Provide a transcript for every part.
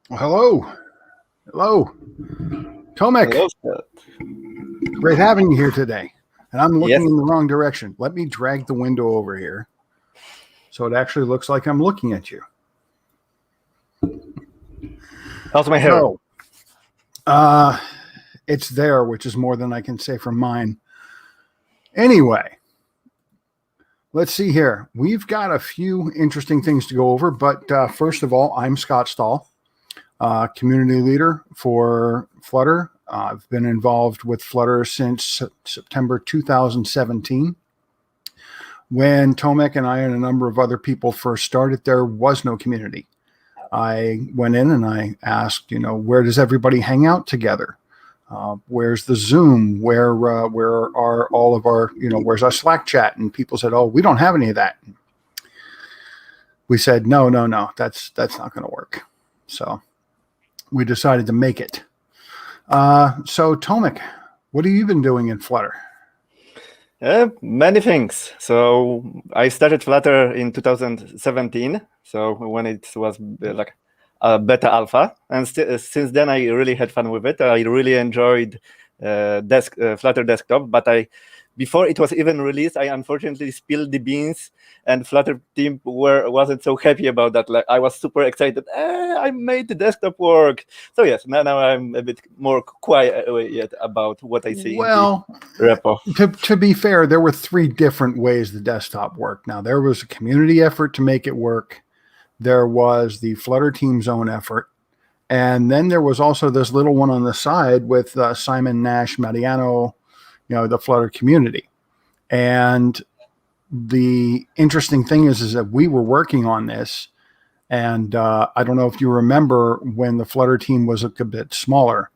Well, hello. Hello. Tomek, Hello, Scott. great having you here today. And I'm looking Yes. in the wrong direction. Let me drag the window over here so it actually looks like I'm looking at you. How's my hair? So, it's there, which is more than I can say for mine. Anyway, let's see here. We've got a few interesting things to go over, but first of all, I'm Scott Stahl, community leader for Flutter. I've been involved with Flutter since September 2017. When Tomek and I and a number of other people first started, there was no community. I went in and I asked, where does everybody hang out together? Where's the Zoom? Where are all of our, where's our Slack chat? And people said, oh, we don't have any of that. We said, no, that's not going to work. So we decided to make it. So Tomek, what have you been doing in Flutter? Many things. So I started Flutter in 2017. So when it was like a beta alpha, and since then I really had fun with it. I really enjoyed Flutter desktop, but before it was even released, I unfortunately spilled the beans, and Flutter team wasn't so happy about that. Like I was super excited. I made the desktop work. So yes, now I'm a bit more quiet about what I see in the repo. To be fair, there were three different ways the desktop worked. Now, there was a community effort to make it work. There was the Flutter team's own effort. And then there was also this little one on the side with Simon Nash Mariano, the Flutter community. And the interesting thing is that we were working on this. And I don't know if you remember when the Flutter team was a bit smaller,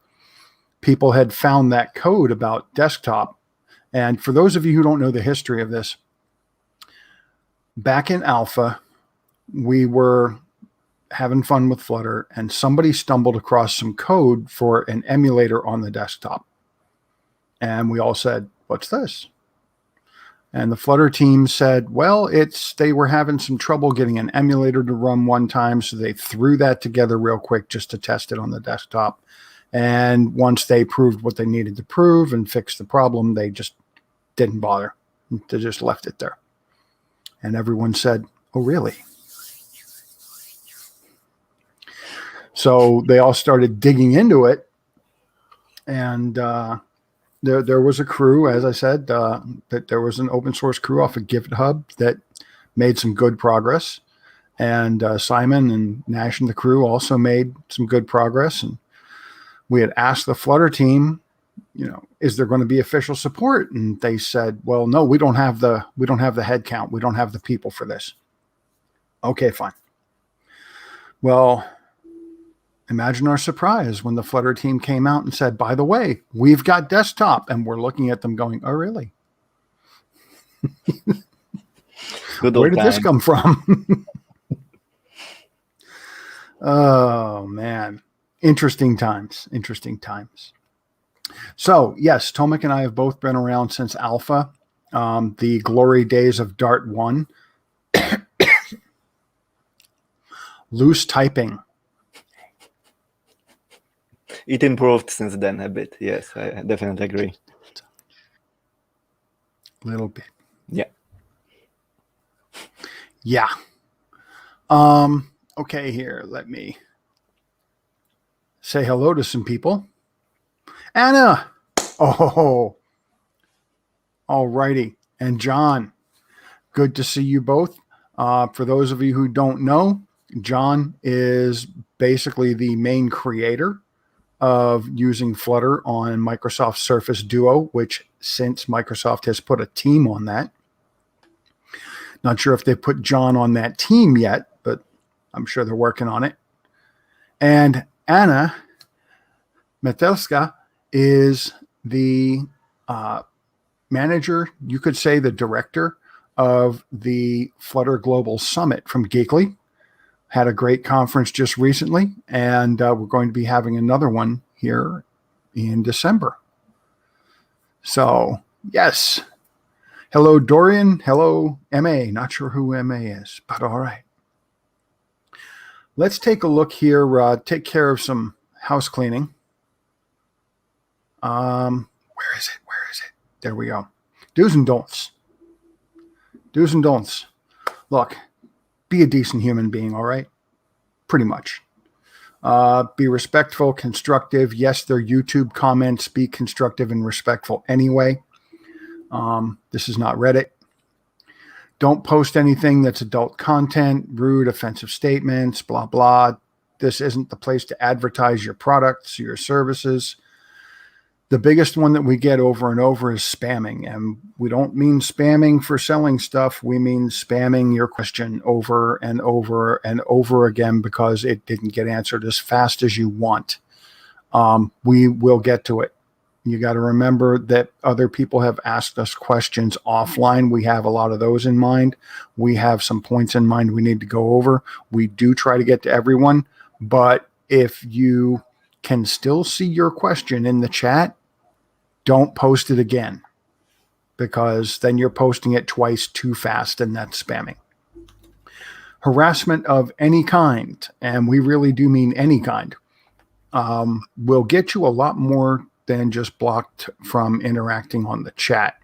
people had found that code about desktop. And for those of you who don't know the history of this, back in alpha, we were having fun with Flutter and somebody stumbled across some code for an emulator on the desktop. And we all said, what's this? And the Flutter team said, well, they were having some trouble getting an emulator to run one time. So they threw that together real quick just to test it on the desktop. And once they proved what they needed to prove and fixed the problem, they just didn't bother. They just left it there. And everyone said, oh, really? So they all started digging into it. And there was a crew, as I said, that there was an open source crew off of GitHub that made some good progress. And Simon and Nash and the crew also made some good progress. And we had asked the Flutter team, is there going to be official support? And they said, well, no, we don't have the head count. We don't have the people for this. Okay, fine. Well, imagine our surprise when the Flutter team came out and said, by the way, we've got desktop. And we're looking at them going, oh, really? Where did this come from? Oh, man. Interesting times. So, yes, Tomek and I have both been around since alpha, the glory days of Dart 1. Loose typing. It improved since then a bit. Yes, I definitely agree. A little bit. Yeah. Okay, here, let me say hello to some people. Anna. Oh, all righty. And John, good to see you both. For those of you who don't know, John is basically the main creator of using Flutter on Microsoft Surface Duo, which since Microsoft has put a team on that. Not sure if they put John on that team yet, but I'm sure they're working on it. And Anna Metelska is the manager, you could say the director of the Flutter Global Summit from Geekly. Had a great conference just recently, and we're going to be having another one here in December. So, yes. Hello, Dorian. Hello, MA. Not sure who MA is, but all right. Let's take a look here. Take care of some house cleaning. Where is it? There we go. Do's and don'ts. Do's and don'ts. Look, be a decent human being, all right? Pretty much. Be respectful, constructive. Yes, they're YouTube comments. Be constructive and respectful anyway. This is not Reddit. Don't post anything that's adult content, rude, offensive statements, blah, blah. This isn't the place to advertise your products, your services. The biggest one that we get over and over is spamming. And we don't mean spamming for selling stuff. We mean spamming your question over and over and over again because it didn't get answered as fast as you want. We will get to it. You got to remember that other people have asked us questions offline. We have a lot of those in mind. We have some points in mind we need to go over. We do try to get to everyone, but if you can still see your question in the chat, don't post it again, because then you're posting it twice too fast, and that's spamming. Harassment of any kind, and we really do mean any kind, will get you a lot more than just blocked from interacting on the chat.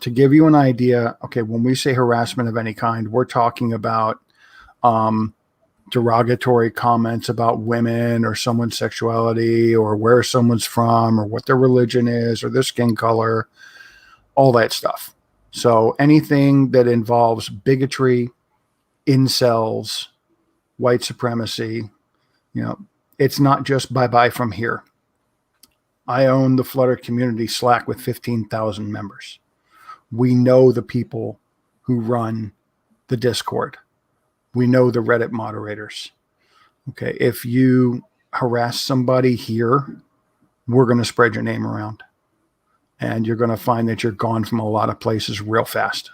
To give you an idea, okay, when we say harassment of any kind, we're talking about derogatory comments about women or someone's sexuality or where someone's from or what their religion is or their skin color, all that stuff. So anything that involves bigotry, incels, white supremacy, it's not just bye-bye from here. I own the Flutter community Slack with 15,000 members. We know the people who run the Discord. We know the Reddit moderators. Okay, if you harass somebody here, we're going to spread your name around. And you're going to find that you're gone from a lot of places real fast.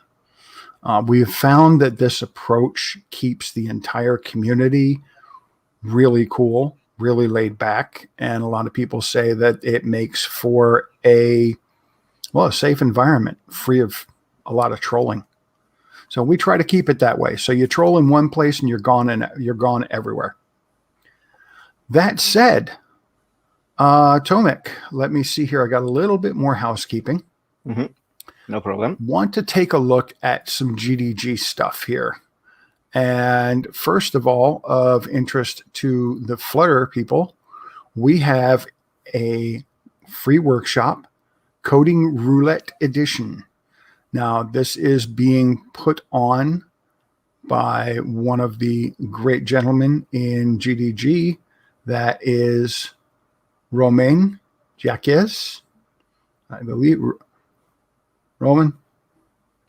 We have found that this approach keeps the entire community really cool, really laid back. And a lot of people say that it makes for a safe environment, free of a lot of trolling. So we try to keep it that way. So you troll in one place and you're gone everywhere. That said, Tomek, let me see here. I got a little bit more housekeeping. Mm-hmm. No problem. Want to take a look at some GDG stuff here. And first of all, of interest to the Flutter people, we have a free workshop, Coding Roulette Edition. Now, this is being put on by one of the great gentlemen in GDG, that is Romain Jacques, I believe. Roman,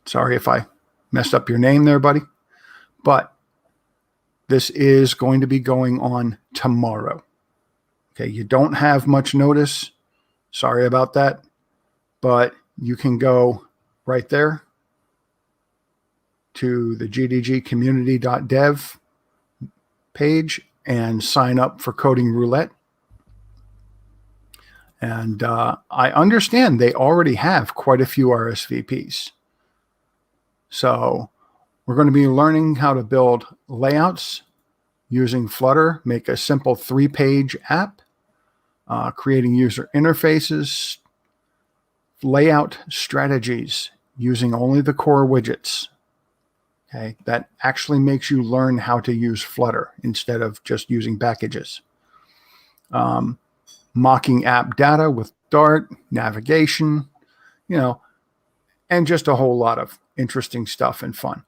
sorry if I messed up your name there, buddy. But this is going to be going on tomorrow. Okay, you don't have much notice. Sorry about that. But you can go right there to the gdgcommunity.dev page and sign up for Coding Roulette. And I understand they already have quite a few RSVPs. So we're going to be learning how to build layouts using Flutter, make a simple 3-page app, creating user interfaces, layout strategies using only the core widgets. Okay, that actually makes you learn how to use Flutter instead of just using packages. Mocking app data with Dart, navigation, and just a whole lot of interesting stuff and fun.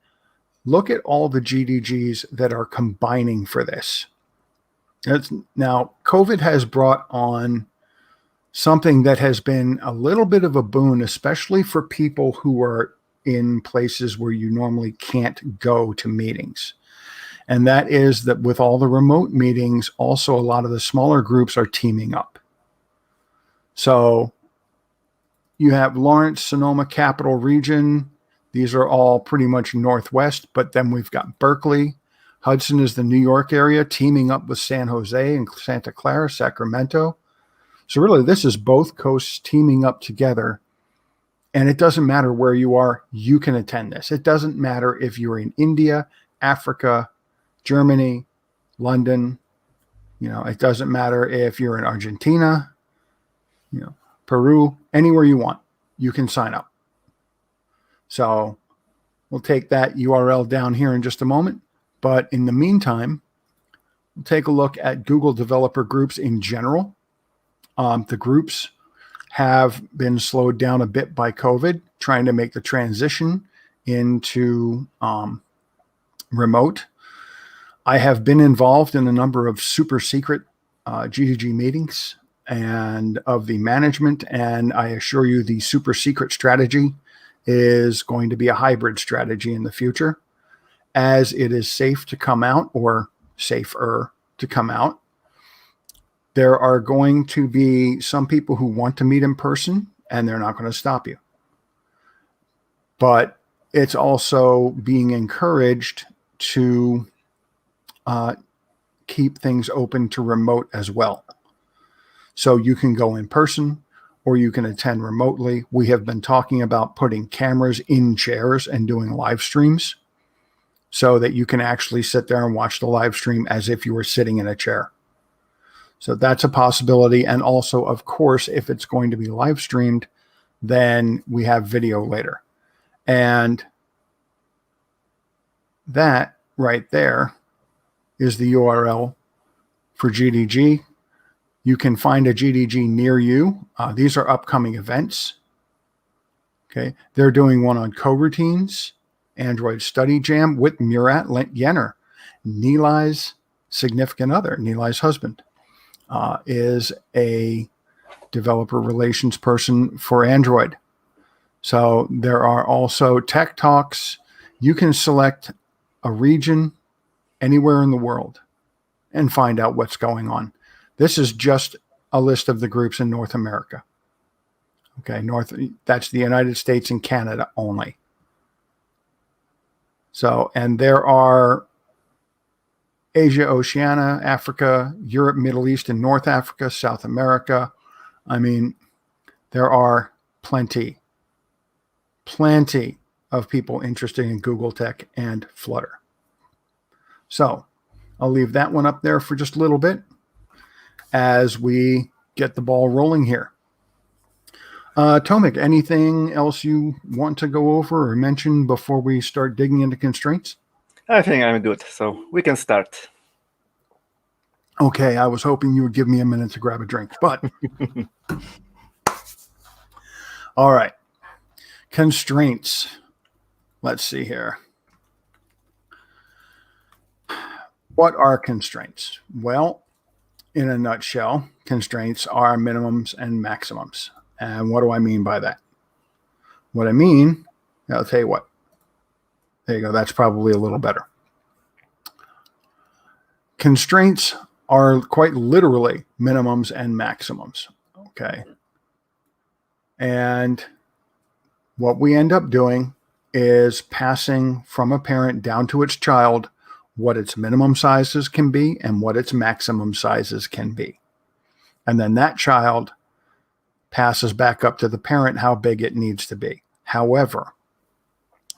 Look at all the GDGs that are combining for this. Now, COVID has brought on something that has been a little bit of a boon, especially for people who are in places where you normally can't go to meetings. And that is that with all the remote meetings, also a lot of the smaller groups are teaming up. So you have Lawrence, Sonoma, Capital Region. These are all pretty much Northwest, but then we've got Berkeley. Hudson is the New York area, teaming up with San Jose and Santa Clara, Sacramento. So really, this is both coasts teaming up together. And it doesn't matter where you are, you can attend this. It doesn't matter if you're in India, Africa, Germany, London. It doesn't matter if you're in Argentina, Peru, anywhere you want, you can sign up. So we'll take that URL down here in just a moment. But in the meantime, we'll take a look at Google developer groups in general. The groups have been slowed down a bit by COVID, trying to make the transition into remote. I have been involved in a number of super secret GDG meetings and of the management, and I assure you the super secret strategy is going to be a hybrid strategy in the future, as it is safe to come out, or safer to come out. There are going to be some people who want to meet in person, and they're not going to stop you. But it's also being encouraged to keep things open to remote as well. So you can go in person or you can attend remotely. We have been talking about putting cameras in chairs and doing live streams so that you can actually sit there and watch the live stream as if you were sitting in a chair. So that's a possibility. And also, of course, if it's going to be live streamed, then we have video later. And that right there is the URL for GDG. You can find a GDG near you. These are upcoming events. Okay, they're doing one on coroutines, Android Study Jam with Murat Yenner, Nilai's significant other, Nilai's husband, is a developer relations person for Android. So there are also tech talks. You can select a region anywhere in the world and find out what's going on. This is just a list of the groups in North America. Okay, that's the United States and Canada only. So, and there are Asia, Oceania, Africa, Europe, Middle East, and North Africa, South America. I mean, there are plenty of people interested in Google Tech and Flutter. So I'll leave that one up there for just a little bit as we get the ball rolling here. Tomek, anything else you want to go over or mention before we start digging into constraints? I think I'm good, so we can start. Okay, I was hoping you would give me a minute to grab a drink, but all right. Constraints. Let's see here. What are constraints? Well, in a nutshell, constraints are minimums and maximums. And what do I mean by that? What I mean, I'll tell you what. There you go. That's probably a little better. Constraints are quite literally minimums and maximums. Okay. And what we end up doing is passing from a parent down to its child what its minimum sizes can be and what its maximum sizes can be. And then that child passes back up to the parent how big it needs to be. However,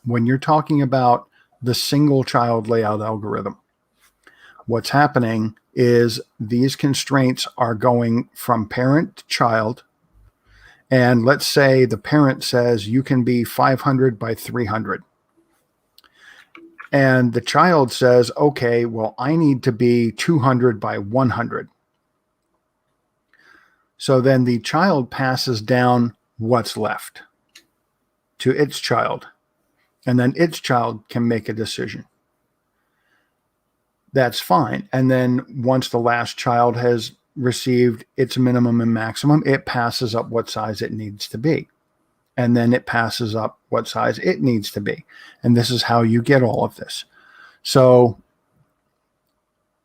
when you're talking about the single child layout algorithm, what's happening is these constraints are going from parent to child. And let's say the parent says you can be 500 by 300. And the child says, okay, well, I need to be 200 by 100. So then the child passes down what's left to its child. And then its child can make a decision. That's fine. And then once the last child has received its minimum and maximum, it passes up what size it needs to be. And then it passes up what size it needs to be. And this is how you get all of this. So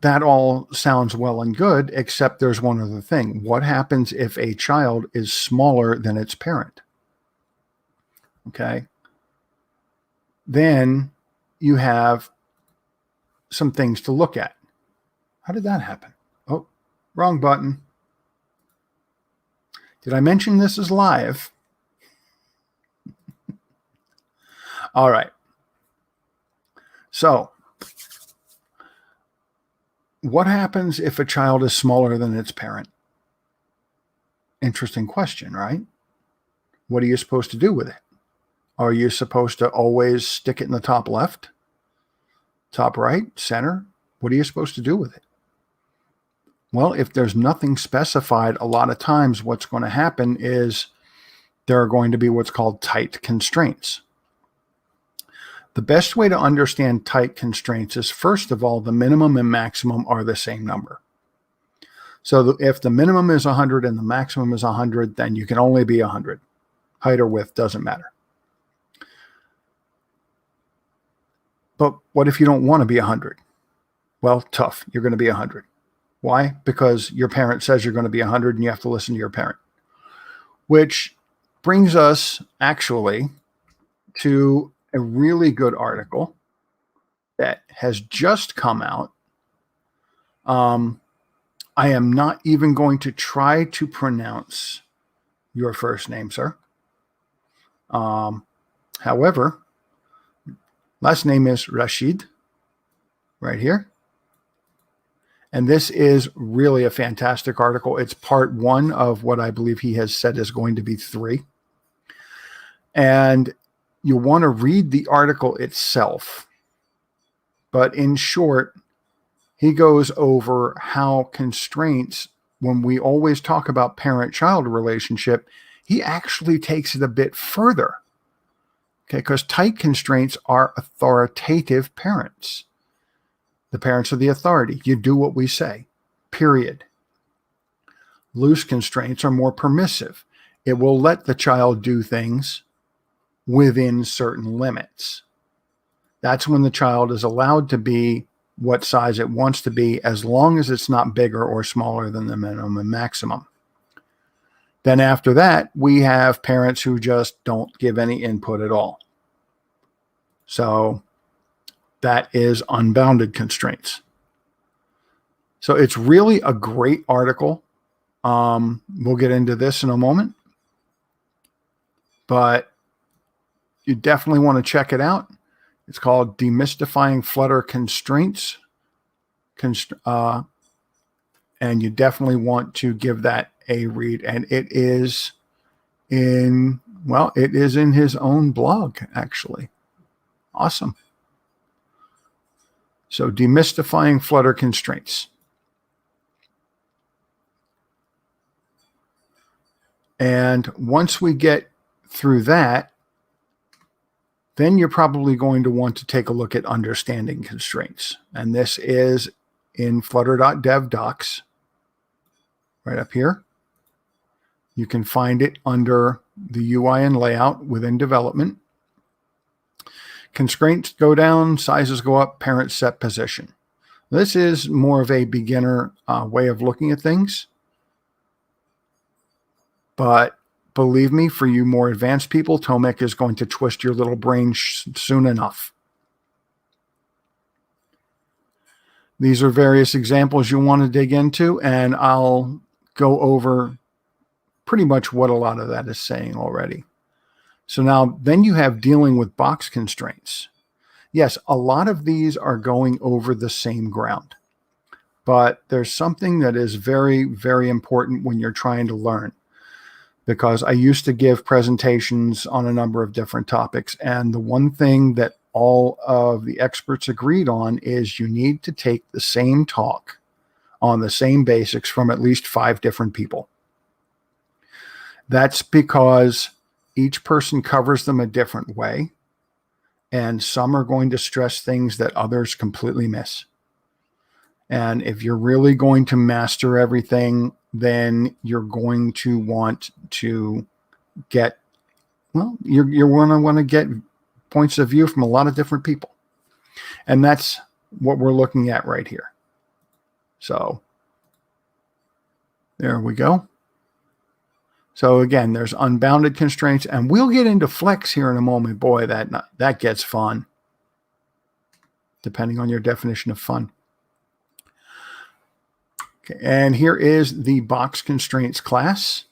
that all sounds well and good, except there's one other thing. What happens if a child is smaller than its parent? Okay. Then you have some things to look at. How did that happen? Oh, wrong button. Did I mention this is live? All right. So what happens if a child is smaller than its parent? Interesting question, right? What are you supposed to do with it? Are you supposed to always stick it in the top left, top right, center? What are you supposed to do with it? Well, if there's nothing specified, a lot of times what's going to happen is there are going to be what's called tight constraints. The best way to understand tight constraints is, first of all, the minimum and maximum are the same number. So if the minimum is 100 and the maximum is 100, then you can only be 100. Height or width doesn't matter. But what if you don't want to be 100? Well, tough. You're going to be 100. Why? Because your parent says you're going to be 100 and you have to listen to your parent. Which brings us actually to a really good article that has just come out. I am not even going to try to pronounce your first name, sir. However, last name is Rashid, right here. And this is really a fantastic article. It's part 1 of what I believe he has said is going to be 3. And you want to read the article itself. But in short, he goes over how constraints, when we always talk about parent-child relationship, he actually takes it a bit further. Okay, because tight constraints are authoritative parents. The parents are the authority. You do what we say, period. Loose constraints are more permissive. It will let the child do things within certain limits. That's when the child is allowed to be what size it wants to be, as long as it's not bigger or smaller than the minimum and maximum. Then after that, we have parents who just don't give any input at all. So that is unbounded constraints. So it's really a great article. We'll get into this in a moment. But you definitely want to check it out. It's called Demystifying Flutter Constraints. And you definitely want to give that a read. And it is in his own blog, actually. Awesome. So Demystifying Flutter Constraints. And once we get through that, then you're probably going to want to take a look at understanding constraints. And this is in flutter.dev docs, right up here. You can find it under the UI and layout within development. Constraints go down, sizes go up, parent set position. This is more of a beginner way of looking at things. But believe me, for you more advanced people, Tomek is going to twist your little brain soon enough. These are various examples you want to dig into, and I'll go over pretty much what a lot of that is saying already. So now, then you have dealing with box constraints. Yes, a lot of these are going over the same ground, but there's something that is very, very important when you're trying to learn. Because I used to give presentations on a number of different topics. And the one thing that all of the experts agreed on is you need to take the same talk on the same basics from at least 5 different people. That's because each person covers them a different way. And some are going to stress things that others completely miss. And if you're really going to master everything, then you're going to want to get, you're going to want to get points of view from a lot of different people. And that's what we're looking at right here. So there we go. So again, there's unbounded constraints, and we'll get into flex here in a moment. Boy, that gets fun, depending on your definition of fun. Okay, and here is the box constraints class.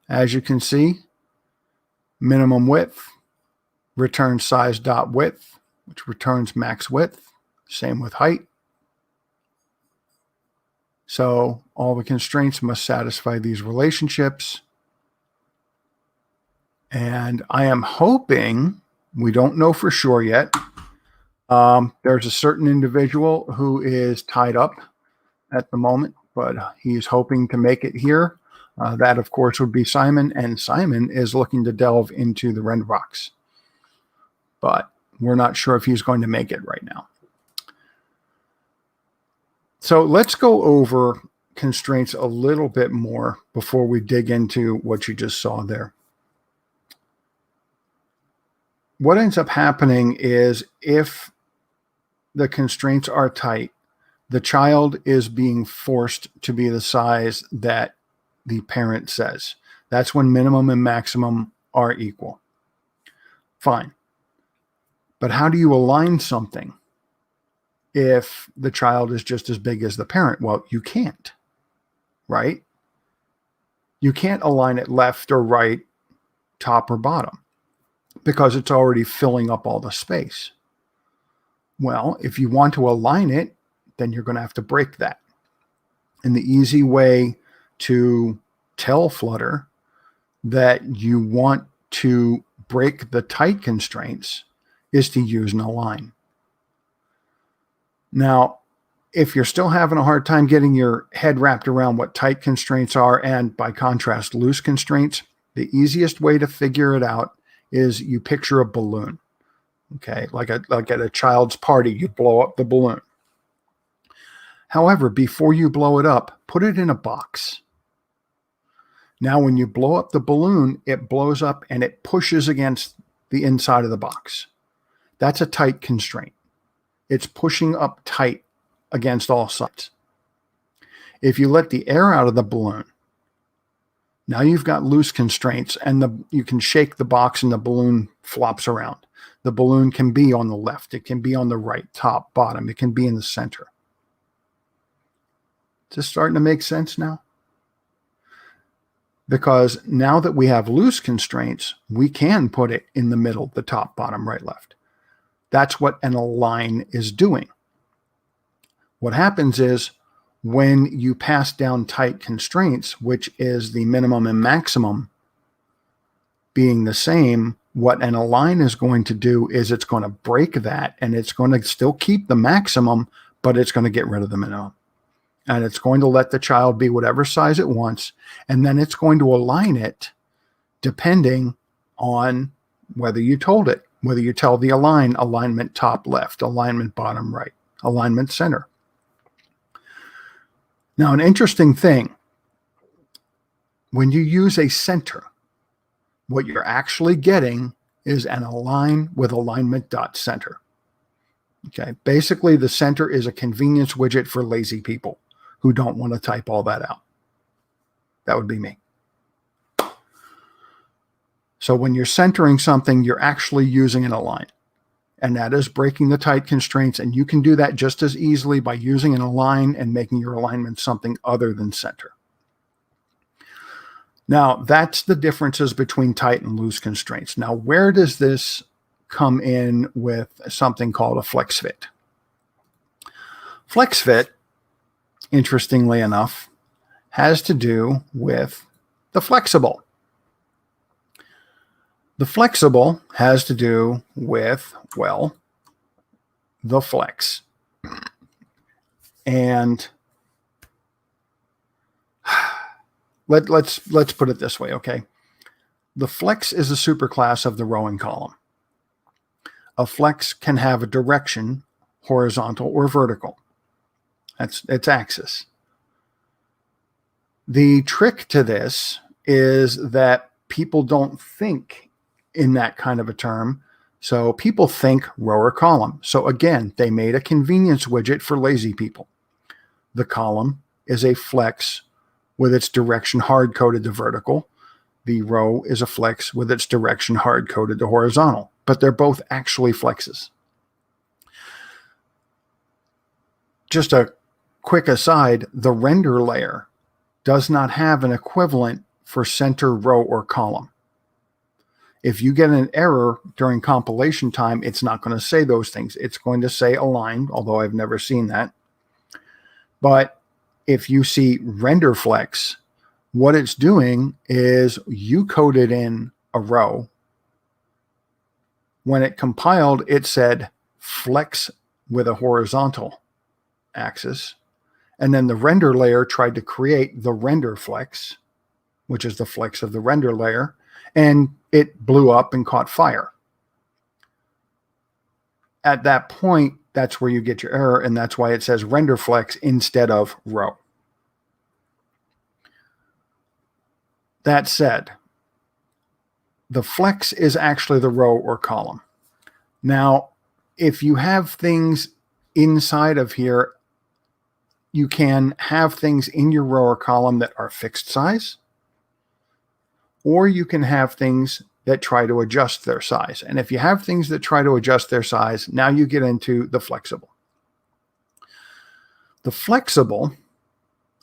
As you can see, minimum width, return size dot width, which returns max width. Same with height. So all the constraints must satisfy these relationships. And I am hoping, we don't know for sure yet, there's a certain individual who is tied up at the moment, but he's hoping to make it here. That, of course, would be Simon, and Simon is looking to delve into the render box. But we're not sure if he's going to make it right now. So let's go over constraints a little bit more before we dig into what you just saw there. What ends up happening is if the constraints are tight, the child is being forced to be the size that the parent says. That's when minimum and maximum are equal. Fine. But how do you align something if the child is just as big as the parent? Well, you can't, right? You can't align it left or right, top or bottom, because it's already filling up all the space. Well, if you want to align it, then you're going to have to break that. And the easy way to tell Flutter that you want to break the tight constraints is to use an align. Now, if you're still having a hard time getting your head wrapped around what tight constraints are and, by contrast, loose constraints, the easiest way to figure it out is you picture a balloon. Okay, like at a child's party, you blow up the balloon. However, before you blow it up, put it in a box. Now, when you blow up the balloon, it blows up and it pushes against the inside of the box. That's a tight constraint. It's pushing up tight against all sides. If you let the air out of the balloon, now you've got loose constraints, and you can shake the box and the balloon flops around. The balloon can be on the left. It can be on the right, top, bottom. It can be in the center. Is this starting to make sense now? Because now that we have loose constraints, we can put it in the middle, the top, bottom, right, left. That's what an align is doing. What happens is when you pass down tight constraints, which is the minimum and maximum being the same, what an align is going to do is it's going to break that, and it's going to still keep the maximum, but it's going to get rid of the minimum. And it's going to let the child be whatever size it wants, and then it's going to align it depending on whether you told it, whether you tell the align, alignment top left, alignment bottom right, alignment center. Now, an interesting thing, when you use a center, what you're actually getting is an align with alignment dot center. Okay, basically the center is a convenience widget for lazy people who don't want to type all that out. That would be me. So when you're centering something, you're actually using an align, and that is breaking the tight constraints. And you can do that just as easily by using an align and making your alignment something other than center. Now, that's the differences between tight and loose constraints. Now, where does this come in with something called a FlexFit? FlexFit, interestingly enough, has to do with the flexible. The flexible has to do with, well, the flex. And let's put it this way, okay? The flex is a superclass of the row and column. A flex can have a direction, horizontal or vertical. That's its axis. The trick to this is that people don't think in that kind of a term. So people think row or column. So again, they made a convenience widget for lazy people. The column is a flex with its direction hard-coded to vertical. The row is a flex with its direction hard-coded to horizontal, but they're both actually flexes. Just a quick aside, the render layer does not have an equivalent for center, row, or column. If you get an error during compilation time, it's not going to say those things. It's going to say aligned, although I've never seen that. But if you see render flex, what it's doing is you coded in a row. When it compiled, it said flex with a horizontal axis. And then the render layer tried to create the render flex, which is the flex of the render layer, and it blew up and caught fire. At that point, that's where you get your error, and that's why it says render flex instead of row. That said, the flex is actually the row or column. Now, if you have things inside of here, you can have things in your row or column that are fixed size, or you can have things that try to adjust their size. And if you have things that try to adjust their size, now you get into the flexible. The flexible,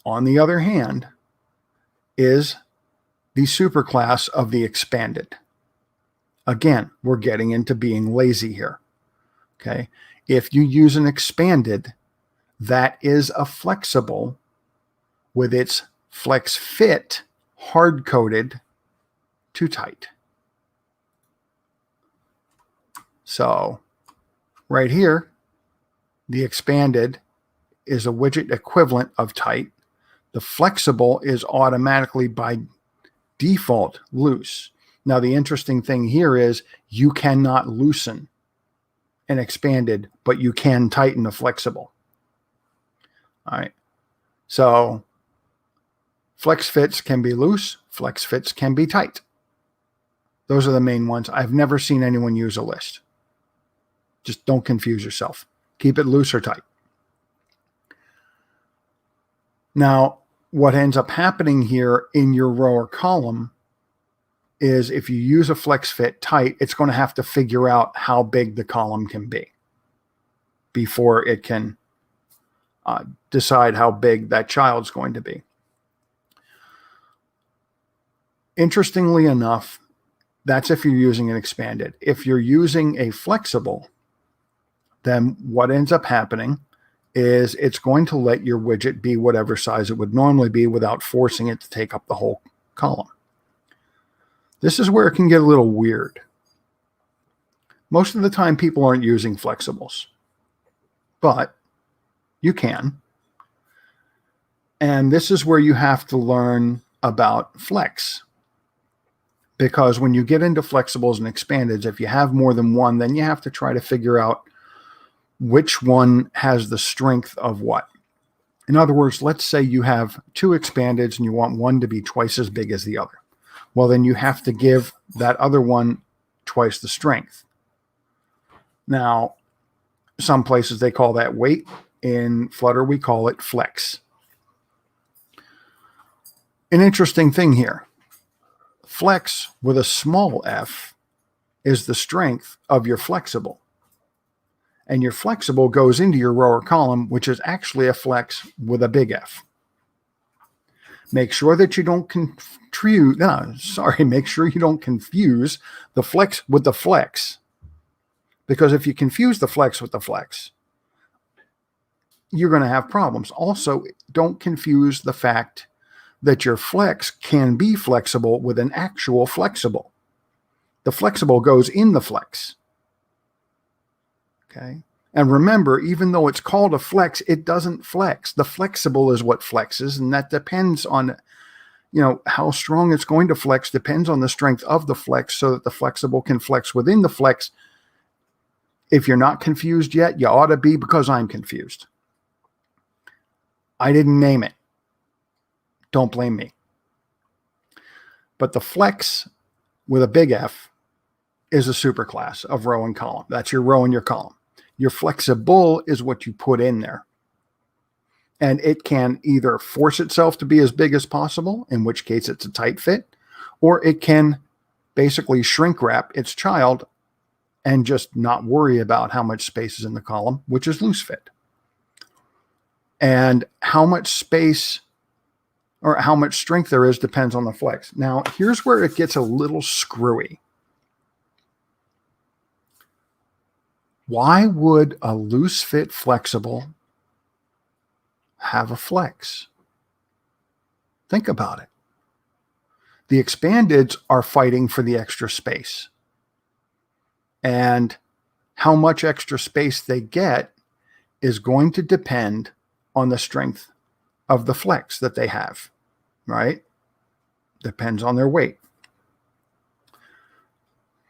on the other hand, is the superclass of the expanded. Again, we're getting into being lazy here. Okay. If you use an expanded, that is a flexible with its FlexFit hard-coded to tight. So right here, the expanded is a widget equivalent of tight. The flexible is automatically by default loose. Now, the interesting thing here is you cannot loosen an expanded, but you can tighten a flexible. All right. So FlexFits can be loose. FlexFits can be tight. Those are the main ones. I've never seen anyone use a list. Just don't confuse yourself. Keep it loose or tight. Now, what ends up happening here in your row or column is if you use a FlexFit tight, it's going to have to figure out how big the column can be before it can decide how big that child's going to be. Interestingly enough, that's if you're using an expanded. If you're using a flexible, then what ends up happening is it's going to let your widget be whatever size it would normally be without forcing it to take up the whole column. This is where it can get a little weird. Most of the time, people aren't using flexibles, but you can. And this is where you have to learn about flex. Because when you get into flexibles and expandeds, if you have more than one, then you have to try to figure out which one has the strength of what. In other words, let's say you have two expandeds and you want one to be twice as big as the other. Well, then you have to give that other one twice the strength. Now, some places they call that weight. In Flutter, we call it flex. An interesting thing here. Flex with a small f is the strength of your flexible. And your flexible goes into your row or column, which is actually a flex with a big F. Make sure that you don't make sure you don't confuse the flex with the flex. Because if you confuse the flex with the flex, you're going to have problems. Also, don't confuse the fact that your flex can be flexible with an actual flexible. The flexible goes in the flex. Okay. And remember, even though it's called a flex, it doesn't flex. The flexible is what flexes, and that depends on, how strong it's going to flex depends on the strength of the flex so that the flexible can flex within the flex. If you're not confused yet, you ought to be, because I'm confused. I didn't name it. Don't blame me. But the flex with a big F is a superclass of row and column. That's your row and your column. Your flexible is what you put in there. And it can either force itself to be as big as possible, in which case it's a tight fit, or it can basically shrink wrap its child and just not worry about how much space is in the column, which is loose fit. And how much space or how much strength there is depends on the flex. Now, here's where it gets a little screwy. Why would a loose fit flexible have a flex? Think about it. The expandeds are fighting for the extra space. And how much extra space they get is going to depend on the strength of the flex that they have, right? Depends on their weight.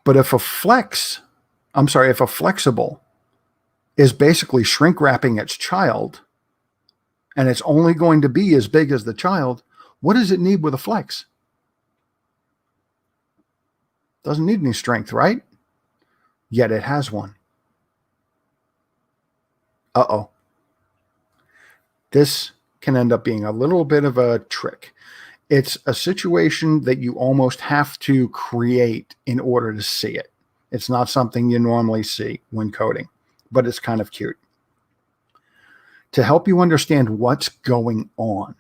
But if a flexible is basically shrink wrapping its child, and it's only going to be as big as the child, what does it need with a flex? Doesn't need any strength, right? Yet it has one. Uh-oh. This can end up being a little bit of a trick. It's a situation that you almost have to create in order to see it. It's not something you normally see when coding, but it's kind of cute. To help you understand what's going on,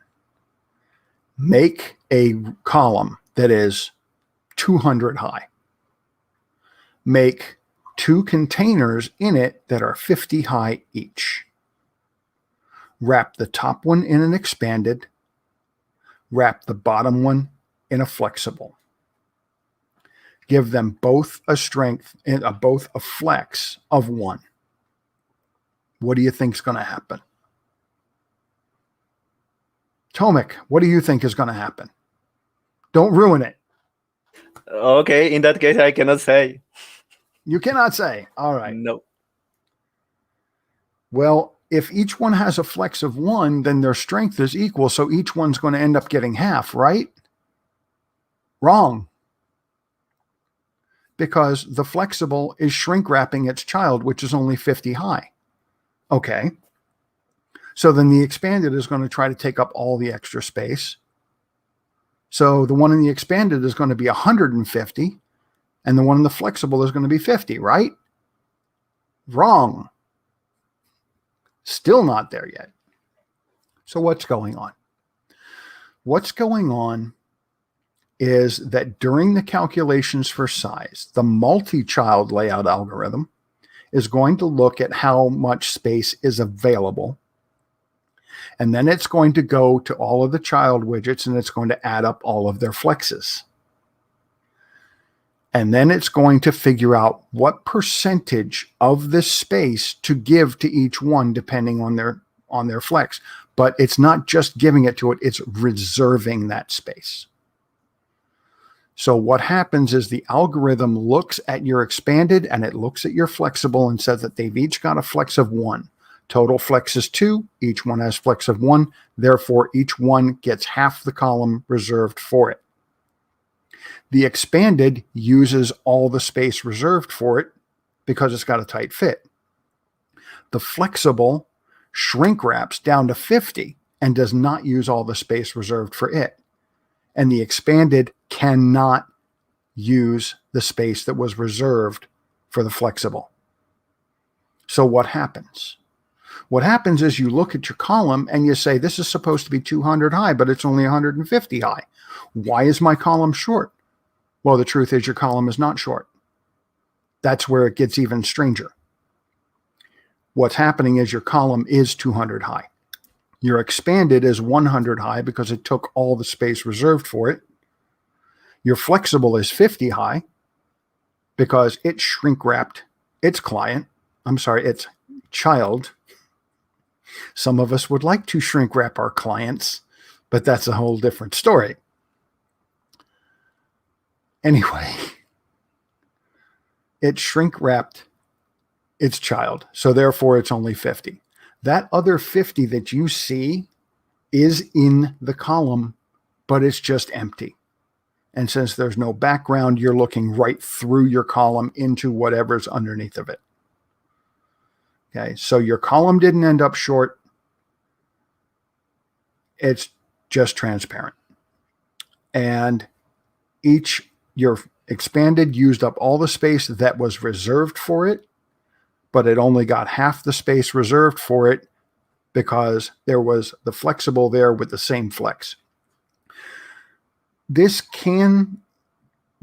make a column that is 200 high. Make 2 containers in it that are 50 high each. Wrap the top one in an expanded. Wrap the bottom one in a flexible. Give them both a strength and both a flex of 1. What do you think is going to happen? Tomek, what do you think is going to happen? Don't ruin it. Okay, in that case, I cannot say. You cannot say. All right. No. Well, if each one has a flex of 1, then their strength is equal, so each one's going to end up getting half, right? Wrong. Because the flexible is shrink wrapping its child, which is only 50 high. Okay. So then the expanded is going to try to take up all the extra space. So the one in the expanded is going to be 150, and the one in the flexible is going to be 50, right? Wrong. Still not there yet. So what's going on? What's going on is that during the calculations for size, the multi-child layout algorithm is going to look at how much space is available. And then it's going to go to all of the child widgets and it's going to add up all of their flexes. And then it's going to figure out what percentage of this space to give to each one depending on their flex. But it's not just giving it to it, it's reserving that space. So what happens is the algorithm looks at your expanded and it looks at your flexible and says that they've each got a flex of 1. Total flex is 2. Each one has flex of 1. Therefore, each one gets half the column reserved for it. The expanded uses all the space reserved for it because it's got a tight fit. The flexible shrink wraps down to 50 and does not use all the space reserved for it. And the expanded cannot use the space that was reserved for the flexible. So what happens? What happens is you look at your column and you say, this is supposed to be 200 high, but it's only 150 high. Why is my column short? Well, the truth is your column is not short. That's where it gets even stranger. What's happening is your column is 200 high. Your expanded is 100 high because it took all the space reserved for it. Your flexible is 50 high because it shrink wrapped its its child. Some of us would like to shrink wrap our clients, but that's a whole different story. Anyway, it shrink wrapped its child, so therefore it's only 50. That other 50 that you see is in the column, but it's just empty. And since there's no background, you're looking right through your column into whatever's underneath of it. Okay, so your column didn't end up short. It's just transparent. And your expanded used up all the space that was reserved for it, but it only got half the space reserved for it because there was the flexible there with the same flex. This can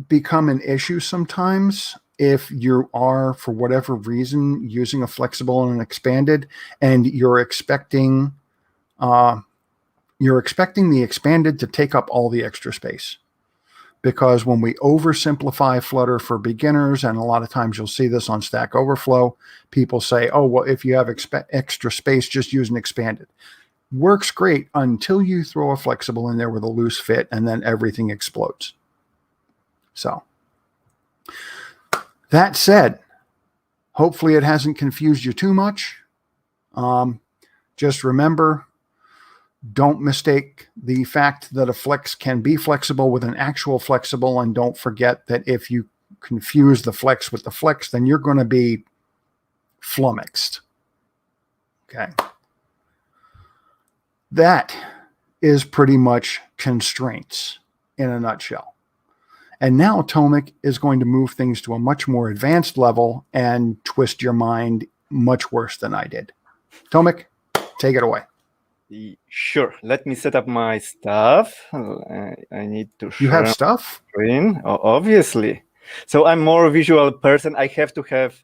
become an issue sometimes if you are, for whatever reason, using a flexible and an expanded, and you're expecting you're expecting the expanded to take up all the extra space. Because when we oversimplify Flutter for beginners, and a lot of times you'll see this on Stack Overflow, people say, oh, well, if you have extra space, just use an expanded. Works great until you throw a flexible in there with a loose fit, and then everything explodes. So that said, hopefully it hasn't confused you too much. Just remember, don't mistake the fact that a flex can be flexible with an actual flexible, and don't forget that if you confuse the flex with the flex, then you're going to be flummoxed. Okay. That is pretty much constraints in a nutshell. And now Tomek is going to move things to a much more advanced level and twist your mind much worse than I did. Tomek, take it away. Sure. Let me set up my stuff. I need to share. You have stuff? Screen. Oh, obviously. So I'm more a visual person. I have to have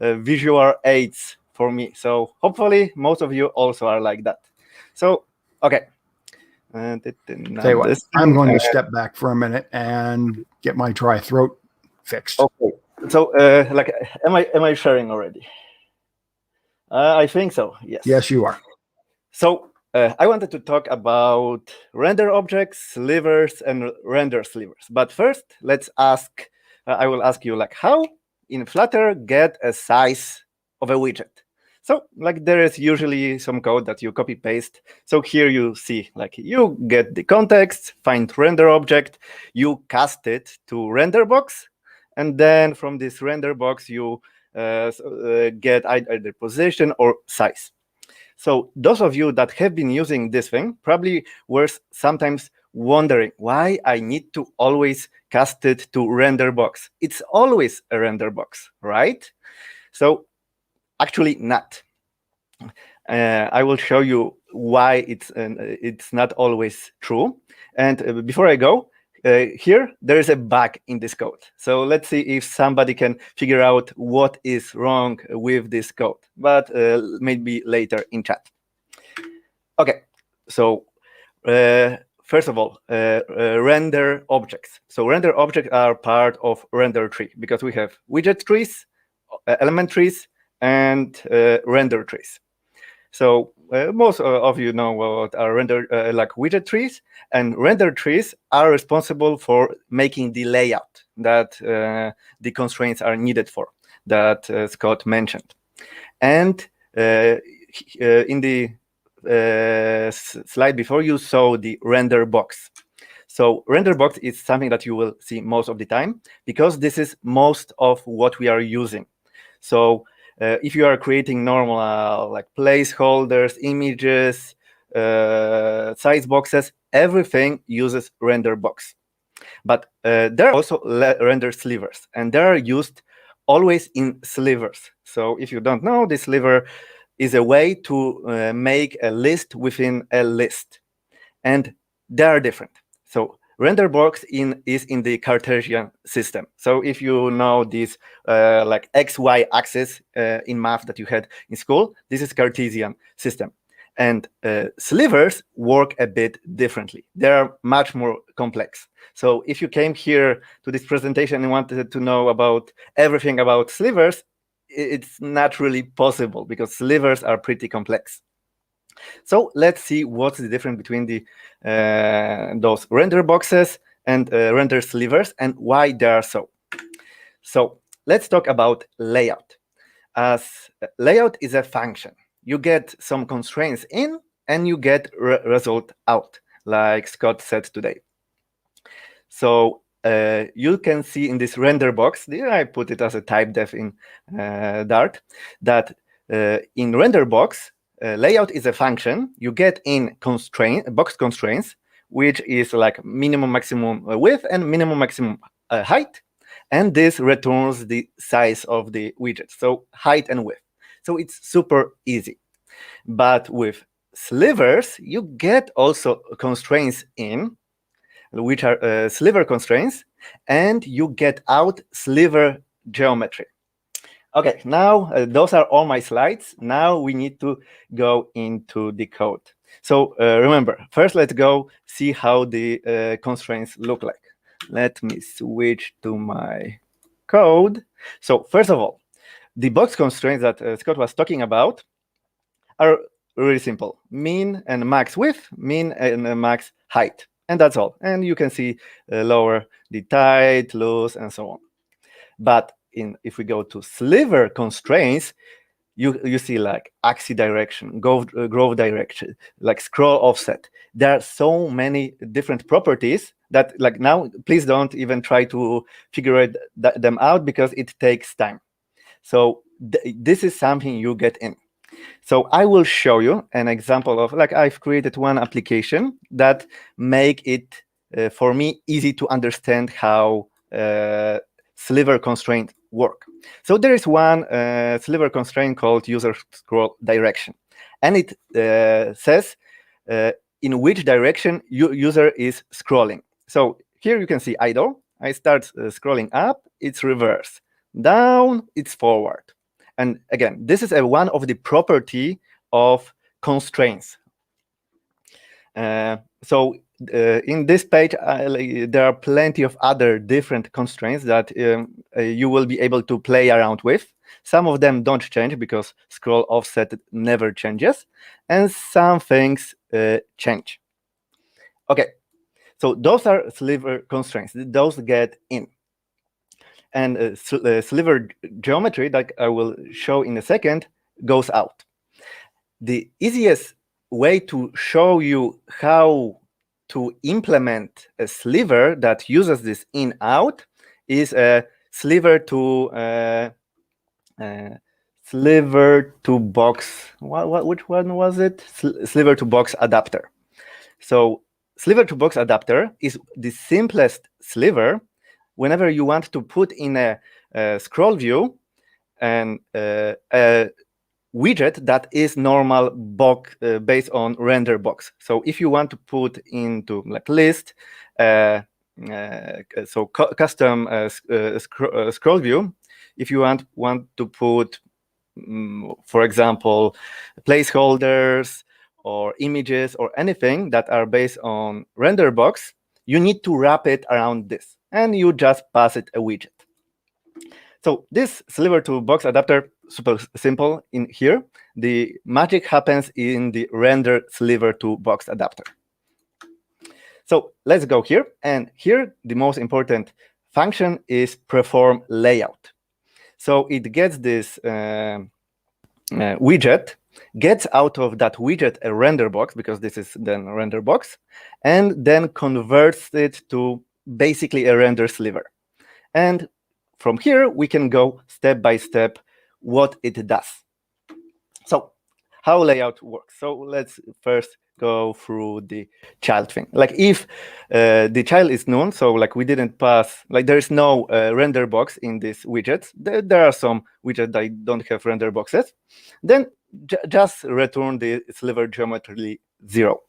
visual aids for me. So hopefully most of you also are like that. So, okay. Tell you what, I'm going to step back for a minute and get my dry throat fixed. Okay. So, am I sharing already? I think so. Yes. Yes, you are. So I wanted to talk about render objects, slivers, and RenderSlivers. But first, let's ask. I will ask you, how in Flutter get a size of a widget. So, there is usually some code that you copy paste. So here you see, you get the context, find render object, you cast it to render box, and then from this render box you get either position or size. So those of you that have been using this thing probably were sometimes wondering why I need to always cast it to render box. It's always a render box, right? So actually not. I will show you why it's not always true. And before I go, here there is a bug in this code. So let's see if somebody can figure out what is wrong with this code, but maybe later in chat. Okay, so first of all, render objects. So render objects are part of render tree because we have widget trees, element trees, and render trees. So most of you know what are render widget trees, and render trees are responsible for making the layout that the constraints are needed for, that Scott mentioned. And in the slide before, you saw the render box. So render box is something that you will see most of the time because this is most of what we are using. So if you are creating normal placeholders, images, size boxes, everything uses render box. But there are also render slivers, and they are used always in slivers. So if you don't know, this sliver is a way to make a list within a list, and they are different. So render box is in the Cartesian system. So if you know this XY axis in math that you had in school, this is Cartesian system. And slivers work a bit differently. They are much more complex. So if you came here to this presentation and wanted to know about everything about slivers, it's not really possible because slivers are pretty complex. So let's see what's the difference between those render boxes and render slivers and why they are so. So let's talk about layout. As layout is a function. You get some constraints in and you get result out, like Scott said today. So you can see in this render box, I put it as a type def in Dart, that in render box, layout is a function you get in box constraints, which is minimum maximum width and minimum maximum height, and this returns the size of the widget, so height and width. So it's super easy. But with slivers, you get also constraints in, which are sliver constraints, and you get out sliver geometry. Okay, now those are all my slides. Now we need to go into the code. So remember, first let's go see how the constraints look like. Let me switch to my code. So first of all, the box constraints that Scott was talking about are really simple. Min and max width, min and max height. And that's all. And you can see lower the tight, loose, and so on. But if we go to sliver constraints, you see like axis direction, growth direction, like scroll offset. There are so many different properties that like now, please don't even try to figure them out because it takes time. So this is something you get in. So I will show you an example of, like, I've created one application that make it for me easy to understand how sliver constraint work. So there is one sliver constraint called user scroll direction, and it says in which direction user is scrolling. So here you can see idle. I start scrolling up, it's reverse. Down, it's forward. And again, this is one of the property of constraints. So in this page, there are plenty of other different constraints that you will be able to play around with. Some of them don't change because scroll offset never changes, and some things change. Okay, so those are sliver constraints. Those get in. And sliver geometry, that I will show in a second, goes out. The easiest way to show you how to implement a sliver that uses this in-out is a sliver to box. Which one was it? Sliver to box adapter. So sliver to box adapter is the simplest sliver whenever you want to put in a scroll view and a widget that is normal box based on render box. So if you want to put into like list, so custom scroll view, if you want to put, for example, placeholders or images or anything that are based on render box, you need to wrap it around this, and you just pass it a widget. So this sliver to box adapter, super simple in here. The magic happens in the render sliver to box adapter. So let's go here. And here, the most important function is perform layout. So it gets this widget, gets out of that widget a render box, because this is then a render box, and then converts it to basically a render sliver. And from here, we can go step by step what it does. So how layout works. So let's first go through the child thing. Like if the child is known, so like we didn't pass, like there is no render box in this widget. There are some widgets that don't have render boxes. Then just return the sliver geometry 0.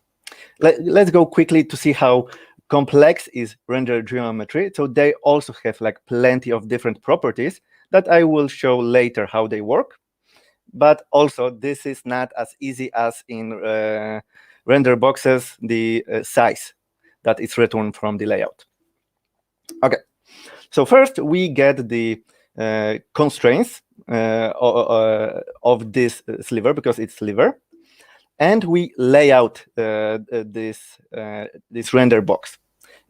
Let's go quickly to see how complex is render geometry. So they also have like plenty of different properties that I will show later how they work. But also this is not as easy as in render boxes, the size that is returned from the layout. Okay, so first we get the constraints of this sliver, because it's sliver. And we lay out this render box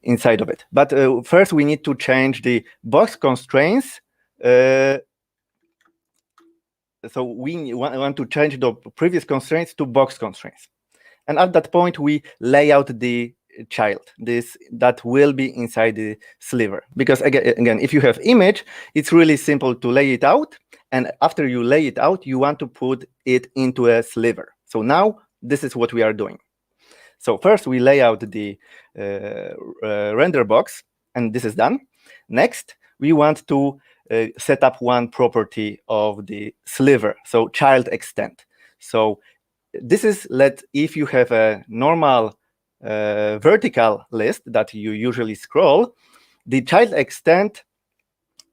inside of it. But first, we need to change the box constraints. So we want to change the previous constraints to box constraints. And at that point, we lay out the child, that will be inside the sliver. Because again, if you have image, it's really simple to lay it out. And after you lay it out, you want to put it into a sliver. So now this is what we are doing. So first we lay out the render box, and this is done. Next, we want to set up one property of the sliver, so child extent. So this is, if you have a normal vertical list that you usually scroll, the child extent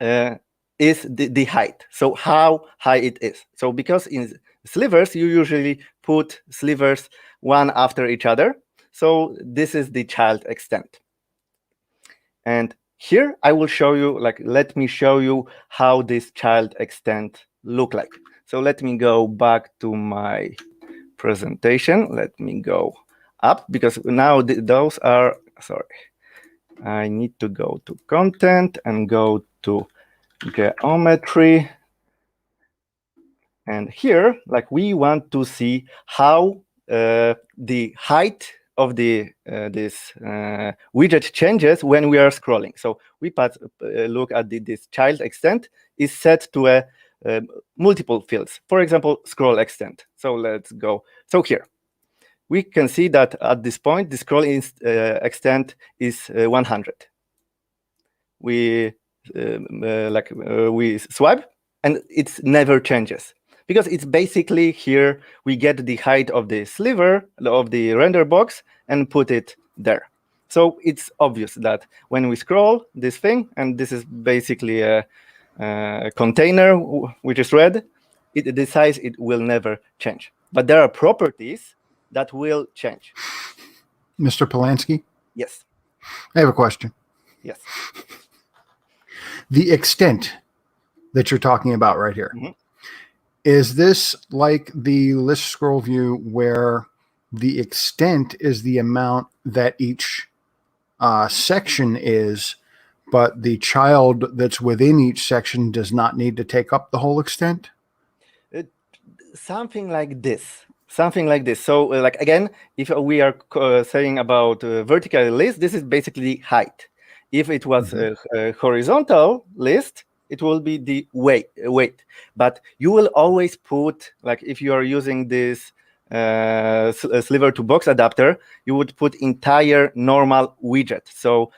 is the height, so how high it is. So because in slivers, you usually put slivers one after each other. So this is the child extent. And here I will show you, let me show you how this child extent look like. So let me go back to my presentation. Let me go up, because now those are, sorry, I need to go to content and go to geometry. And here, we want to see how the height of the this widget changes when we are scrolling. So we look at this child extent is set to a multiple fields. For example, scroll extent. So let's go. So here we can see that at this point the scroll extent is 100. We we swipe and it never changes, because it's basically here we get the height of the sliver of the render box and put it there. So it's obvious that when we scroll this thing, and this is basically a container which is red, the size it will never change. But there are properties that will change. Mr. Polanski? Yes. I have a question. Yes. The extent that you're talking about right here, is this like the list scroll view where the extent is the amount that each section is, but the child that's within each section does not need to take up the whole extent? Something like this. Something like this. So again, if we are saying about vertical list, this is basically height. If it was a horizontal list, it will be the weight. But you will always put, if you are using this sliver to box adapter, you would put entire normal widget. So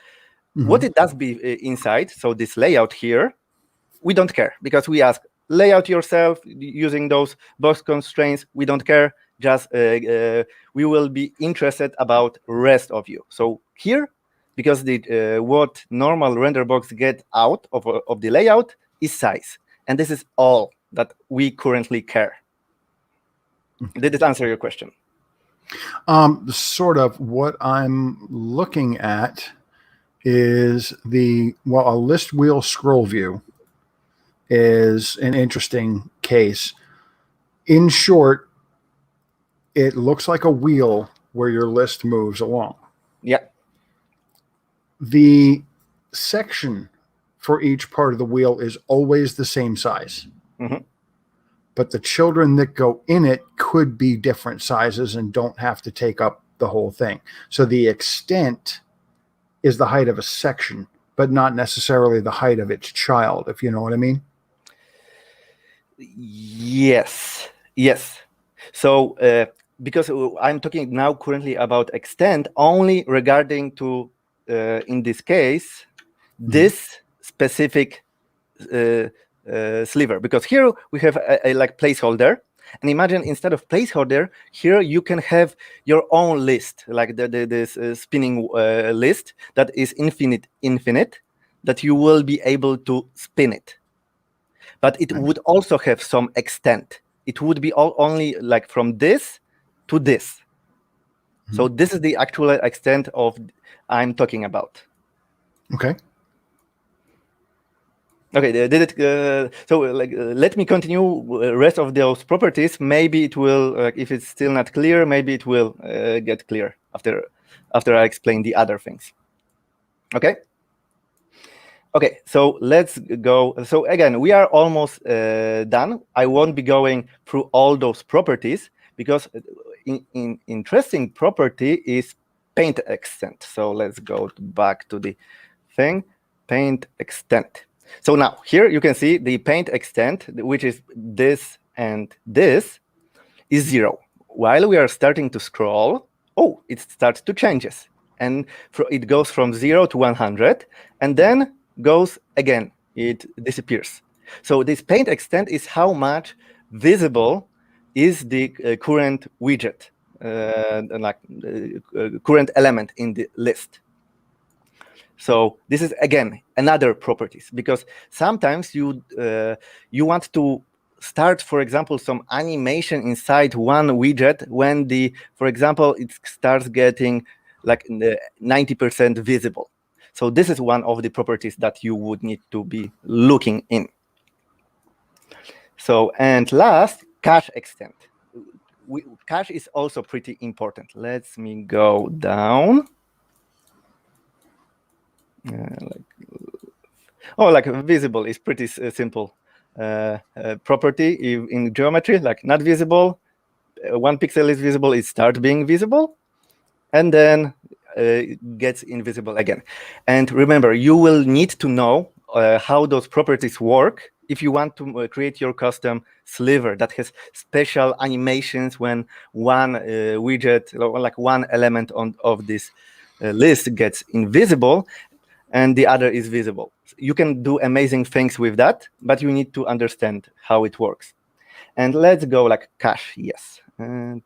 what it does be inside, so this layout here, we don't care, because we ask layout yourself using those box constraints. We don't care. Just we will be interested about rest of you. So here, because the what normal render box get out of the layout is size, and this is all that we currently care. Did it answer your question? Sort of. What I'm looking at is a list wheel scroll view is an interesting case. In short, it looks like a wheel where your list moves along. Yeah. The section for each part of the wheel is always the same size. But the children that go in it could be different sizes and don't have to take up the whole thing. So the extent is the height of a section, but not necessarily the height of its child, if you know what I mean. Yes. So because I'm talking now currently about extent only regarding to, in this case, this specific sliver, because here we have a placeholder, and imagine instead of placeholder, here you can have your own list, like this spinning list that is infinite, that you will be able to spin it. But it would also have some extent. It would be only from this to this. So this is the actual extent of I'm talking about. Okay. Okay, did it? So let me continue rest of those properties. Maybe it will, if it's still not clear, maybe it will get clear after I explain the other things. Okay. Okay, so let's go. So again, we are almost done. I won't be going through all those properties, because in interesting property is paint extent. So let's go back to the thing, paint extent. So now here you can see the paint extent, which is this and this, is 0. While we are starting to scroll, it starts to changes, and it goes from 0 to 100, and then goes again, it disappears. So this paint extent is how much visible is the current widget, current element in the list. So this is again another properties, because sometimes you want to start, for example, some animation inside one widget when for example, it starts getting like 90% visible. So this is one of the properties that you would need to be looking in. So, and last, cache extent. Cache is also pretty important. Let me go down. Like visible is pretty simple property in geometry, like not visible. 1 pixel is visible, it starts being visible, and then it gets invisible again. And remember, you will need to know how those properties work if you want to create your custom sliver that has special animations when one widget, like one element of this list gets invisible and the other is visible. You can do amazing things with that, but you need to understand how it works. And let's go like cache, yes. And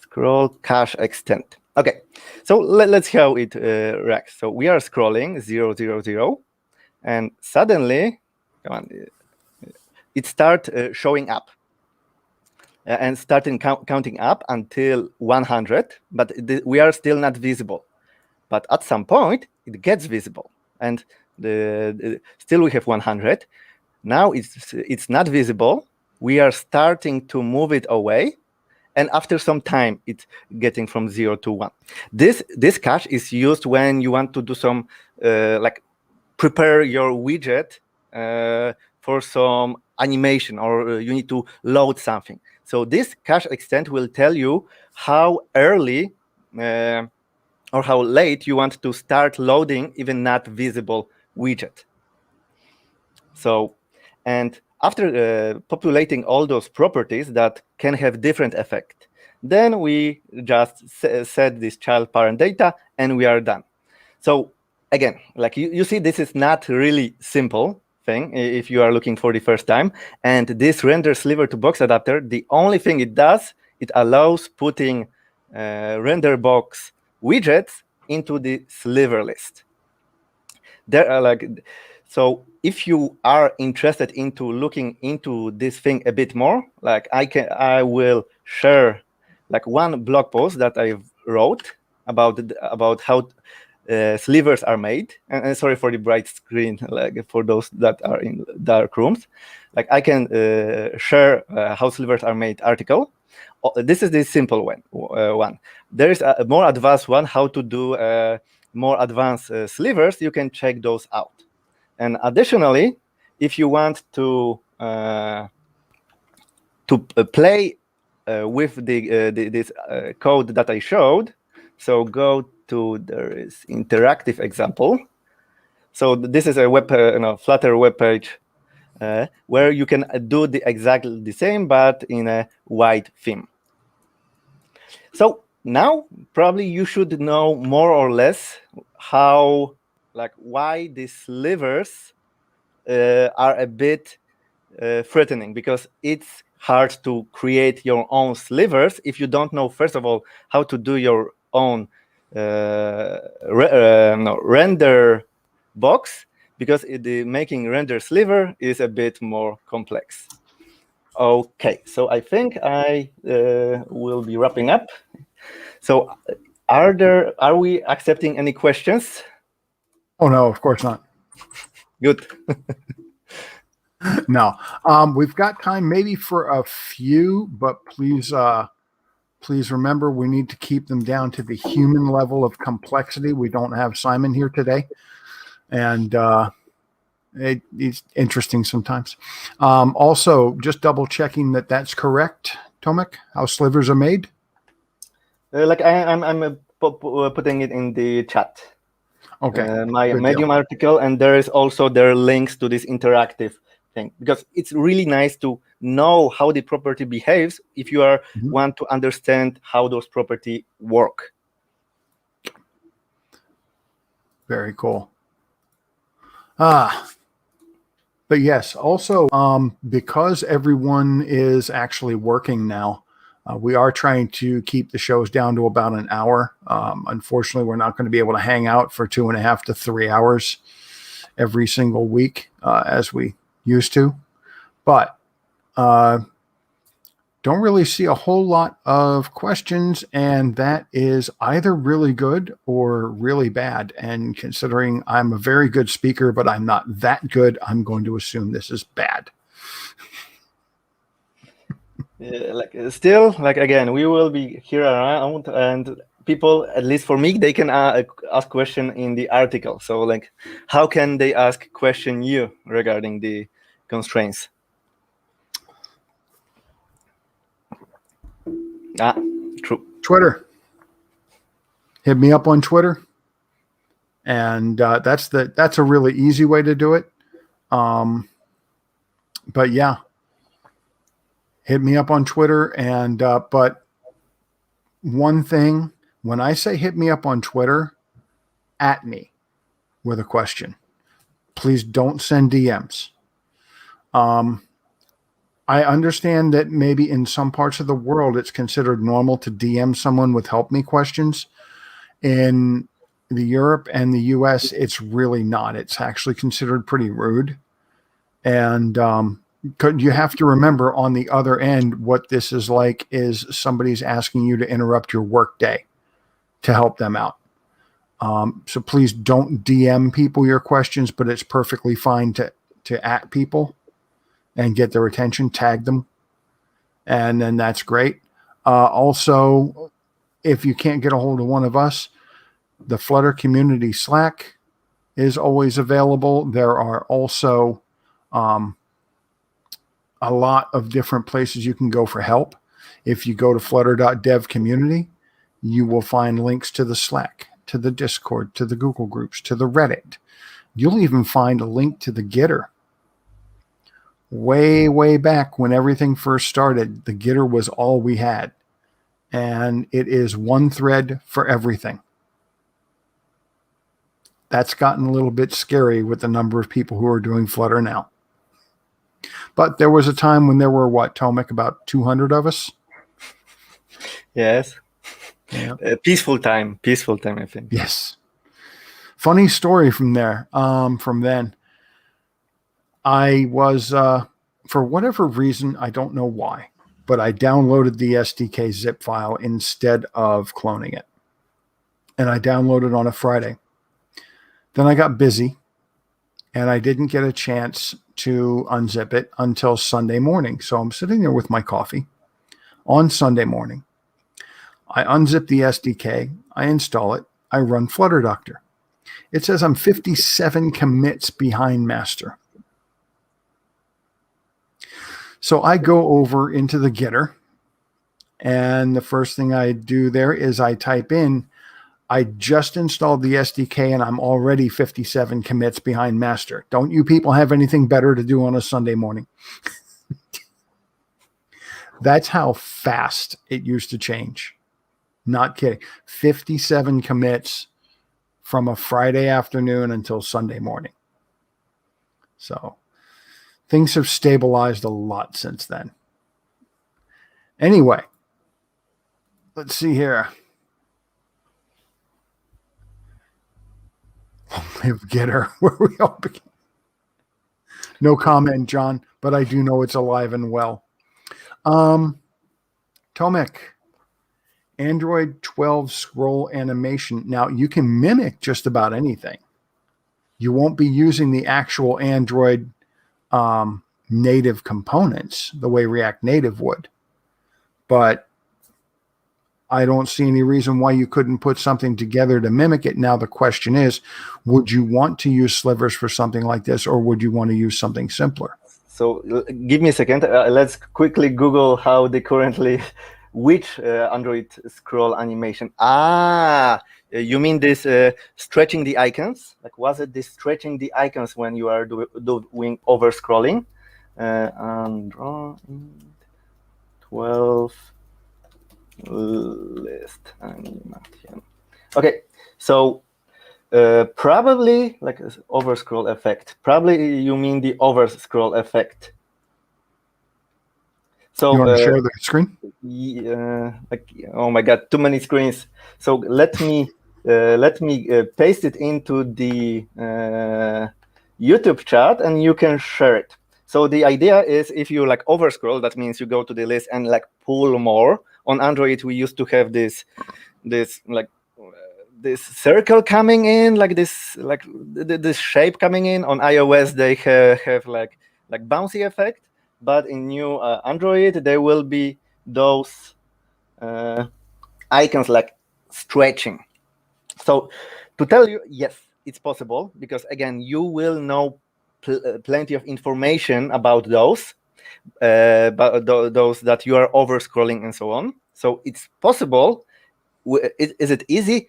scroll, cache extent. Okay, so let's see how it reacts. So we are scrolling 0, 0, 0, and suddenly, come on, it starts showing up and starting counting up until 100, but we are still not visible. But at some point, it gets visible, and still we have 100. Now it's not visible. We are starting to move it away, and after some time, it's getting from 0 to 1. This cache is used when you want to do some like prepare your widget for some animation, or you need to load something. So this cache extent will tell you how early or how late you want to start loading even not visible widget. So, and after populating all those properties that can have different effect, then we just set this child parent data and we are done. So again, like you see, this is not really simple thing if you are looking for the first time. And this RenderSliver to box adapter, the only thing it does, it allows putting render box widgets into the sliver list. There are like, so if you are interested into looking into this thing a bit more, like I will share like one blog post that I wrote about how slivers are made. And sorry for the bright screen, like for those that are in dark rooms. Like I can share how slivers are made article. This is the simple one. There is a more advanced one, how to do more advanced slivers. You can check those out. And additionally, if you want to play with this code that I showed, so go to, there is interactive example. So this is a Flutter web page where you can do exactly the same, but in a white theme. So now probably you should know more or less how, like, why these slivers are a bit threatening, because it's hard to create your own slivers if you don't know, first of all, how to do your own render box, because making render sliver is a bit more complex. Okay, so I think I will be wrapping up. So are we accepting any questions? Oh, no, of course not. Good. No, we've got time maybe for a few, but please remember, we need to keep them down to the human level of complexity. We don't have Simon here today, and it's interesting sometimes. Also, just double checking that that's correct, Tomek, how slivers are made. Like I'm putting it in the chat. Okay. My Medium article, and there is also links to this interactive thing, because it's really nice to know how the property behaves if you are want to understand how those property work. Very cool. But yes, also because everyone is actually working now, we are trying to keep the shows down to about an hour. Unfortunately, we're not going to be able to hang out for 2.5 to 3 hours every single week as we used to. But don't really see a whole lot of questions, and that is either really good or really bad. And considering I'm a very good speaker, but I'm not that good, I'm going to assume this is bad. Still, again, we will be here around, and people, at least for me, they can ask question in the article. So how can they ask question you regarding the constraints? True. Twitter. Hit me up on Twitter. And that's a really easy way to do it. But yeah, hit me up on Twitter. And but one thing, when I say hit me up on Twitter, at me with a question. Please don't send DMs. I understand that maybe in some parts of the world it's considered normal to DM someone with help me questions. In the Europe and the US, it's really not. It's actually considered pretty rude. And you have to remember on the other end, what this is like is somebody's asking you to interrupt your work day to help them out. So please don't DM people your questions, but it's perfectly fine to at people and get their attention, tag them. And then that's great. Also, if you can't get a hold of one of us, the Flutter community Slack is always available. There are also a lot of different places you can go for help. If you go to flutter.dev community, you will find links to the Slack, to the Discord, to the Google groups, to the Reddit. You'll even find a link to the Gitter. Way back when everything first started, the Gitter was all we had. And it is one thread for everything. That's gotten a little bit scary with the number of people who are doing Flutter now. But there was a time when there were, Tomek, about 200 of us? Yes. Yeah. Peaceful time, I think. Yes. Funny story from there, from then. I was, for whatever reason, I don't know why, but I downloaded the SDK zip file instead of cloning it. And I downloaded on a Friday. Then I got busy, and I didn't get a chance to unzip it until Sunday morning. So I'm sitting there with my coffee on Sunday morning. I unzip the SDK, I install it, I run Flutter Doctor. It says I'm 57 commits behind master. So I go over into the Gitter, and the first thing I do there is I type in, I just installed the SDK and I'm already 57 commits behind master. Don't you people have anything better to do on a Sunday morning? That's how fast it used to change. Not kidding. 57 commits from a Friday afternoon until Sunday morning. So things have stabilized a lot since then. Anyway, let's see here. Live Gitter, where we all begin. No comment, John, but I do know it's alive and well. Tomek, Android 12 scroll animation. Now, you can mimic just about anything. You won't be using the actual Android native components the way React Native would. But I don't see any reason why you couldn't put something together to mimic it. Now, the question is, would you want to use slivers for something like this, or would you want to use something simpler? So give me a second. Let's quickly Google how they currently, which Android scroll animation. You mean this stretching the icons? Like, was it this stretching the icons when you are doing over scrolling? Android 12 list animation. Okay, so probably like over scroll effect. Probably you mean the over scroll effect. So you want to share the screen? Oh my God, too many screens. So let me paste it into the YouTube chat, and you can share it. So the idea is if you like overscroll, that means you go to the list and like pull more. On Android, we used to have this like this circle coming in, like this shape coming in. On iOS, they have like bouncy effect, but in new Android, there will be those icons like stretching. So to tell you, yes, it's possible, because again, you will know plenty of information about those, those that you are over scrolling and so on. So it's possible. Is it easy?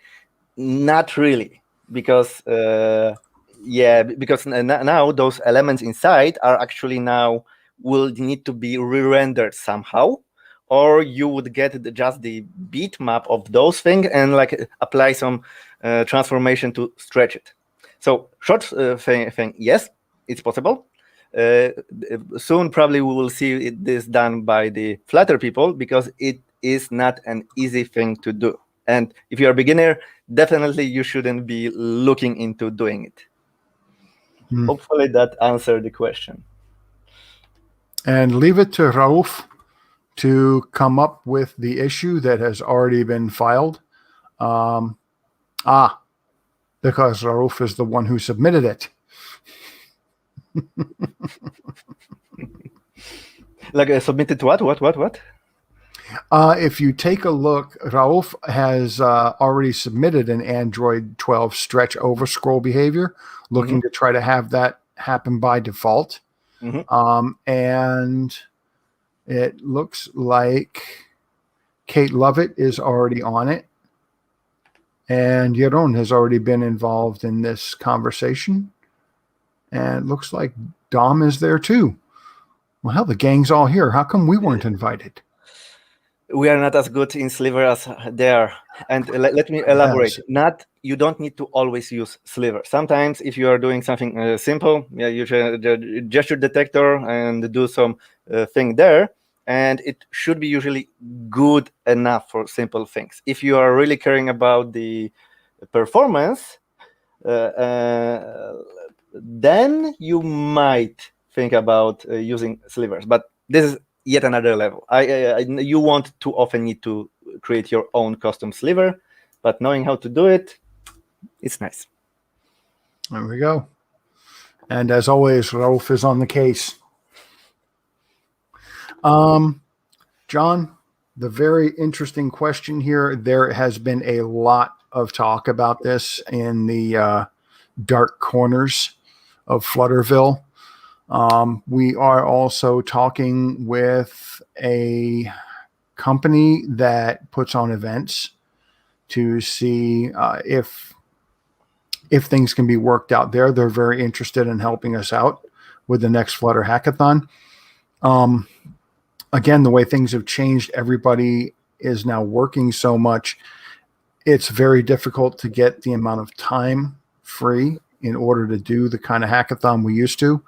Not really, because because now those elements inside are actually now will need to be re-rendered somehow, or you would get just the bitmap of those things and like apply some transformation to stretch it. So short thing, yes, it's possible. Soon probably we will see this done by the Flutter people, because it is not an easy thing to do. And if you're a beginner, definitely you shouldn't be looking into doing it. Hopefully that answered the question. And leave it to Rauf to come up with the issue that has already been filed. Because Rauf is the one who submitted it. Like submitted what? If you take a look, Rauf has already submitted an Android 12 stretch overscroll behavior, looking to try to have that happen by default. And it looks like Kate Lovett is already on it. And Jeroen has already been involved in this conversation. And it looks like Dom is there too. Well, hell, the gang's all here. How come we weren't invited? We are not as good in Sliver as they are. And let me elaborate. Yes. You don't need to always use Sliver. Sometimes if you are doing something simple, you gesture detector and do some thing there, and it should be usually good enough for simple things. If you are really caring about the performance, then you might think about using slivers. But this is yet another level. You won't too often need to create your own custom sliver, but knowing how to do it, it's nice. There we go. And as always, Rauf is on the case. John, the very interesting question here. There has been a lot of talk about this in the dark corners of Flutterville. We are also talking with a company that puts on events to see if things can be worked out there. They're very interested in helping us out with the next Flutter Hackathon. Again, the way things have changed, everybody is now working so much. It's very difficult to get the amount of time free in order to do the kind of hackathon we used to.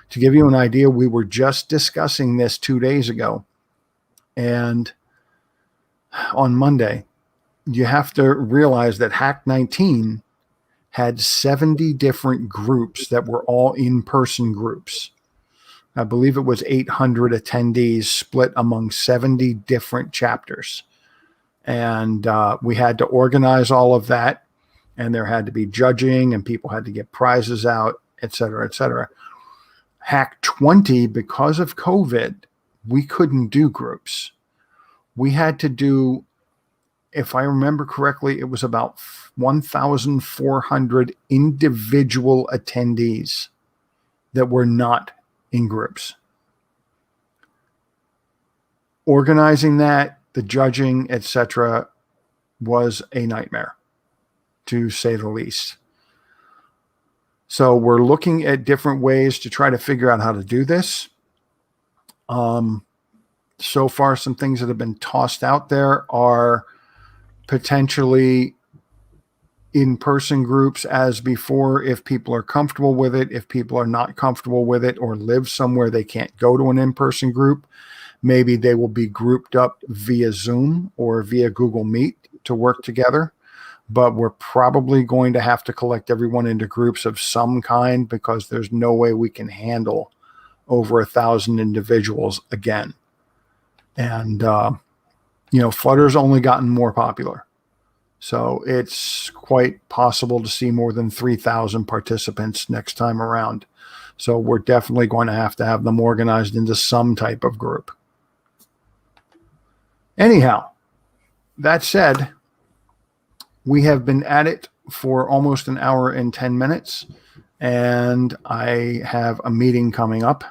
To give you an idea, we were just discussing this 2 days ago. And on Monday, you have to realize that Hack 19 had 70 different groups that were all in-person groups. I believe it was 800 attendees split among 70 different chapters. And we had to organize all of that. And there had to be judging, and people had to get prizes out, et cetera, et cetera. Hack 20, because of COVID, we couldn't do groups. We had to do, if I remember correctly, it was about 1,400 individual attendees that were not in groups. Organizing that, the judging, etc., was a nightmare, to say the least. So we're looking at different ways to try to figure out how to do this. So far, some things that have been tossed out there are potentially in-person groups as before, if people are comfortable with it. If people are not comfortable with it or live somewhere they can't go to an in-person group, maybe they will be grouped up via Zoom or via Google Meet to work together. But we're probably going to have to collect everyone into groups of some kind, because there's no way we can handle over 1,000 individuals again. And, Flutter's only gotten more popular. So it's quite possible to see more than 3,000 participants next time around. So we're definitely going to have them organized into some type of group. Anyhow, that said, we have been at it for almost an hour and 10 minutes, and I have a meeting coming up.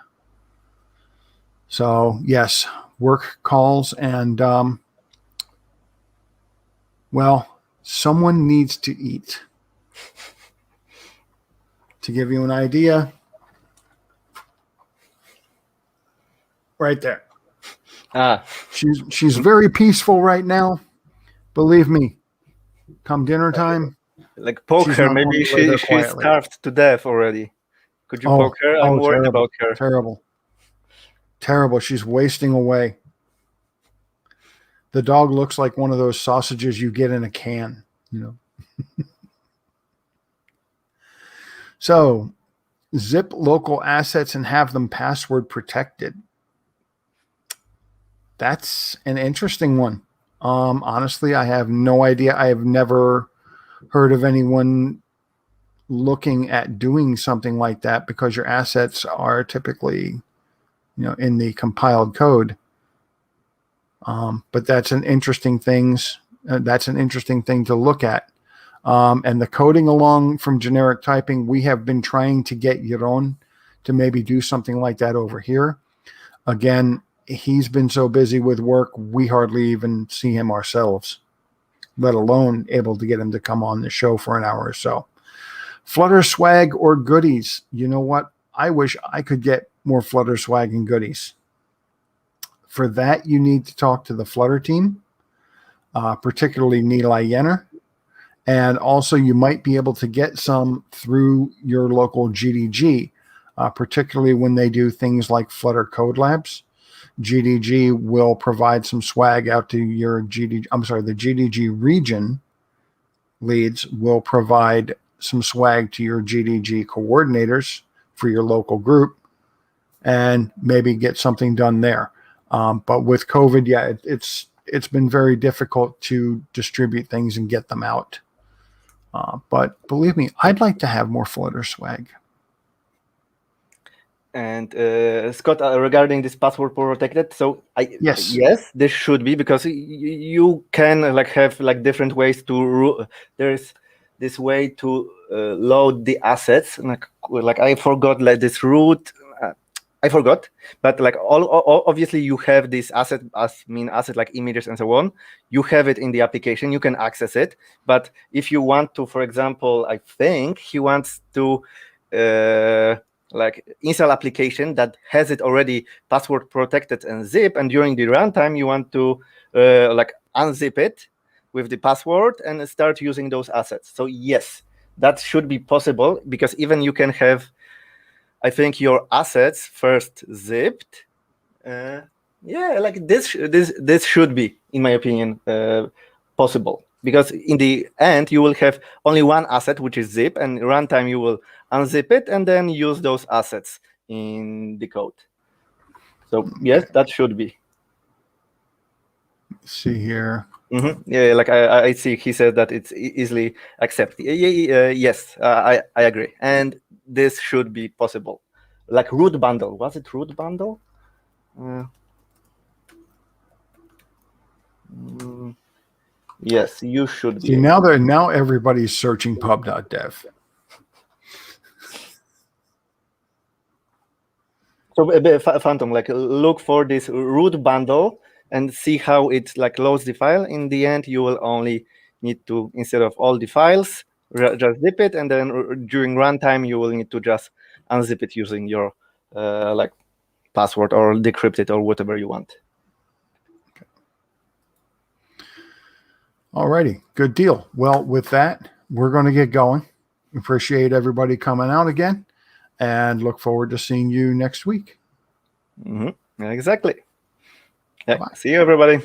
So yes, work calls, and someone needs to eat. To give you an idea, right there. She's very peaceful right now. Believe me, come dinner time. Like poke her. Maybe she's starved to death already. Could you poke her? I'm worried about her. Terrible. She's wasting away. The dog looks like one of those sausages you get in a can, So, zip local assets and have them password protected. That's an interesting one. Honestly, I have no idea. I have never heard of anyone looking at doing something like that, because your assets are typically, in the compiled code. But that's an interesting thing. That's an interesting thing to look at. And the coding along from generic typing, we have been trying to get Yaron to maybe do something like that over here. Again, he's been so busy with work, we hardly even see him ourselves, let alone able to get him to come on the show for an hour or so. Flutter swag or goodies. You know what? I wish I could get more Flutter swag and goodies. For that, you need to talk to the Flutter team, particularly Nilay Yenner. And also, you might be able to get some through your local GDG, particularly when they do things like Flutter Code Labs. GDG will provide some swag out to your the GDG region leads will provide some swag to your GDG coordinators for your local group, and maybe get something done there. But with COVID, it's been very difficult to distribute things and get them out. But believe me, I'd like to have more Flutter swag. And Scott, regarding this password protected, so yes, this should be, because you can have different ways to. There's this way to load the assets. Like I forgot this root. I forgot, but obviously you have this asset asset like images and so on. You have it in the application. You can access it. But if you want to, for example, I think he wants to install application that has it already password protected and zip, and during the runtime you want to unzip it with the password and start using those assets. So yes, that should be possible, because even you can have, I think, your assets first zipped. This should be, in my opinion, possible, because in the end you will have only one asset, which is zip, and runtime you will unzip it and then use those assets in the code. So yes, that should be. Let's see here. Mm-hmm. Yeah, I see. He said that it's easily accepted. Yes, I agree, and this should be possible. Like root bundle. Was it root bundle? Yes, you should be. See, now everybody's searching pub.dev. So Phantom, look for this root bundle and see how it loads the file. In the end, you will only need to, instead of all the files, just zip it, and then during runtime you will need to just unzip it using your password or decrypt it or whatever you want. Okay. Alrighty, good deal. Well, with that, we're going to get going. Appreciate everybody coming out again, and look forward to seeing you next week. Mm-hmm. Exactly. Yeah. Bye. See you, everybody.